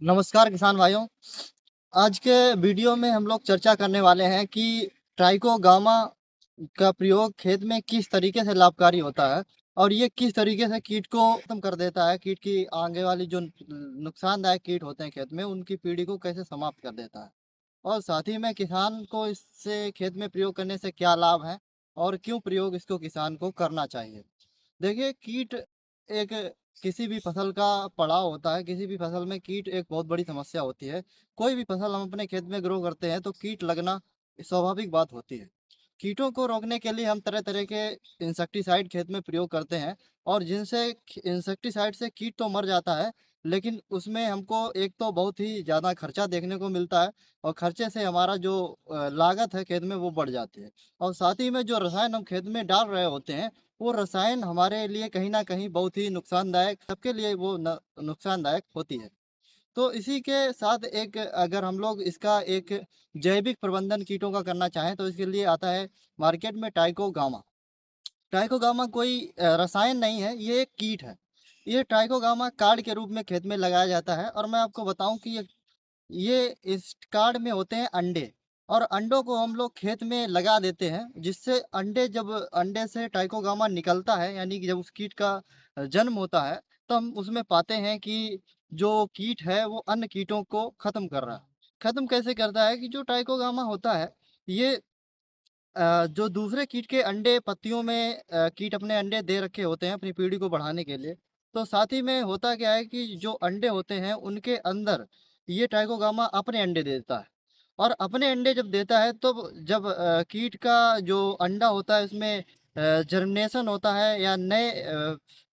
नमस्कार किसान भाइयों। आज के वीडियो में हम लोग चर्चा करने वाले हैं कि ट्राइकोगामा का प्रयोग खेत में किस तरीके से लाभकारी होता है और ये किस तरीके से कीट को खत्म कर देता है। कीट की आगे वाली जो नुकसानदायक कीट होते हैं खेत में, उनकी पीढ़ी को कैसे समाप्त कर देता है और साथ ही में किसान को इससे खेत में प्रयोग करने से क्या लाभ है और क्यों प्रयोग इसको किसान को करना चाहिए। देखिए, कीट एक किसी भी फसल का पड़ाव होता है। किसी भी फसल में कीट एक बहुत बड़ी समस्या होती है। कोई भी फसल हम अपने खेत में ग्रो करते हैं तो कीट लगना स्वाभाविक बात होती है। कीटों को रोकने के लिए हम तरह तरह के इंसेक्टिसाइड खेत में प्रयोग करते हैं और जिनसे इंसेक्टिसाइड से कीट तो मर जाता है, लेकिन उसमें हमको एक तो बहुत ही ज़्यादा खर्चा देखने को मिलता है और खर्चे से हमारा जो लागत है खेत में वो बढ़ जाती है। और साथ ही में जो रसायन हम खेत में डाल रहे होते हैं, वो रसायन हमारे लिए कहीं न कहीं बहुत ही नुकसानदायक, सबके लिए वो न नुकसानदायक होती है। तो इसी के साथ एक अगर हम लोग इसका एक जैविक प्रबंधन कीटों का करना चाहें तो इसके लिए आता है मार्केट में ट्राइकोगामा। ट्राइकोगामा कोई रसायन नहीं है, ये एक कीट है। ये ट्राइकोगामा कार्ड के रूप में खेत में लगाया जाता है और मैं आपको बताऊँ कि ये इस कार्ड में होते हैं अंडे और अंडों को हम लोग खेत में लगा देते हैं, जिससे जब अंडे से टाइकोगामा निकलता है, यानी कि जब उस कीट का जन्म होता है, तो हम उसमें पाते हैं कि जो कीट है वो अन्य कीटों को खत्म कर रहा है। खत्म कैसे करता है कि जो टाइकोगामा होता है, ये जो दूसरे कीट के अंडे पत्तियों में कीट अपने अंडे दे रखे होते हैं अपनी पीढ़ी को बढ़ाने के लिए। तो साथ ही में होता क्या है कि जो अंडे होते हैं उनके अंदर ये ट्राइकोगामा अपने अंडे देता है और अपने अंडे जब देता है तो जब कीट का जो अंडा होता है उसमें जर्मिनेशन होता है या नए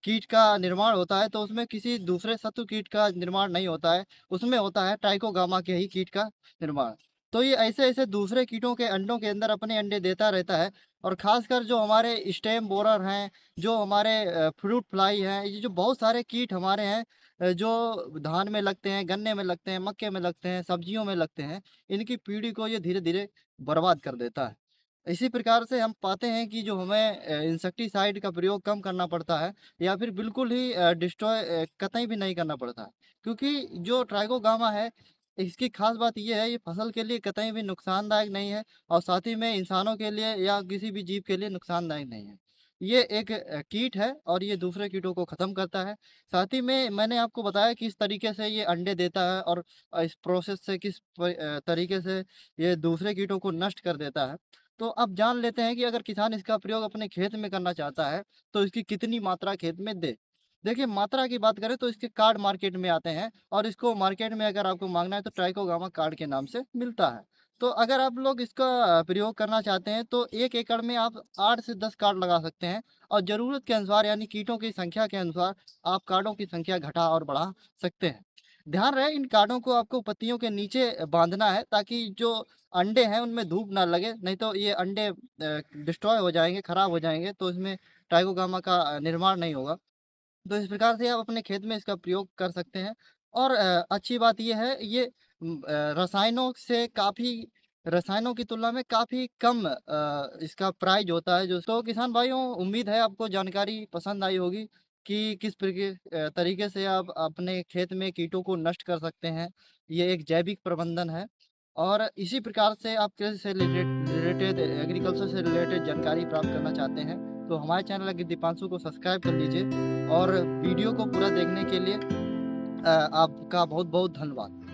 कीट का निर्माण होता है, तो उसमें किसी दूसरे शत्रु कीट का निर्माण नहीं होता है, उसमें होता है ट्राइकोगामा के ही कीट का निर्माण। तो ये ऐसे-ऐसे दूसरे कीटों के अंडों के अंदर अपने अंडे देता रहता है और ख़ासकर जो हमारे स्टेम बोरर हैं, जो हमारे फ्रूट फ्लाई हैं, ये जो बहुत सारे कीट हमारे हैं जो धान में लगते हैं, गन्ने में लगते हैं, मक्के में लगते हैं, सब्जियों में लगते हैं, इनकी पीढ़ी को ये धीरे-धीरे बर्बाद कर देता है। इसी प्रकार से हम पाते हैं कि जो हमें इंसेक्टिसाइड का प्रयोग कम करना पड़ता है या फिर बिल्कुल ही डिस्ट्रॉय कतई भी नहीं करना पड़ता है। क्योंकि जो ट्राइकोगामा है, इसकी ख़ास बात ये है, ये फसल के लिए कतई भी नुकसानदायक नहीं है और साथ ही में इंसानों के लिए या किसी भी जीव के लिए नुकसानदायक नहीं है। ये एक कीट है और ये दूसरे कीटों को ख़त्म करता है। साथ ही में मैंने आपको बताया किस तरीके से ये अंडे देता है और इस प्रोसेस से तरीके से ये दूसरे कीटों को नष्ट कर देता है। तो अब जान लेते हैं कि अगर किसान इसका प्रयोग अपने खेत में करना चाहता है, तो इसकी कितनी मात्रा खेत में दे। देखिए, मात्रा की बात करें तो इसके कार्ड मार्केट में आते हैं और इसको मार्केट में अगर आपको माँगना है तो ट्राइकोगामा कार्ड के नाम से मिलता है। तो अगर आप लोग इसका प्रयोग करना चाहते हैं तो 1 एकड़ में आप 8 से 10 कार्ड लगा सकते हैं और ज़रूरत के अनुसार यानी कीटों की संख्या के अनुसार आप कार्डों की संख्या घटा और बढ़ा सकते हैं। ध्यान रहे, इन कार्डों को आपको पत्तियों के नीचे बाँधना है ताकि जो अंडे हैं उनमें धूप ना लगे, नहीं तो ये अंडे डिस्ट्रॉय हो जाएँगे, खराब हो जाएँगे, तो इसमें ट्राइकोगामा का निर्माण नहीं होगा। तो इस प्रकार से आप अपने खेत में इसका प्रयोग कर सकते हैं और अच्छी बात ये है, ये रसायनों की तुलना में काफ़ी कम इसका प्राइस होता है। जो तो किसान भाइयों, उम्मीद है आपको जानकारी पसंद आई होगी कि किस तरीके से आप अपने खेत में कीटों को नष्ट कर सकते हैं। ये एक जैविक प्रबंधन है और इसी प्रकार से आप कृषि से रिलेटेड एग्रीकल्चर से रिलेटेड जानकारी प्राप्त करना चाहते हैं, तो हमारे चैनल अग्रि दीपांशु को सब्सक्राइब कर लीजिए और वीडियो को पूरा देखने के लिए आपका बहुत-बहुत धन्यवाद।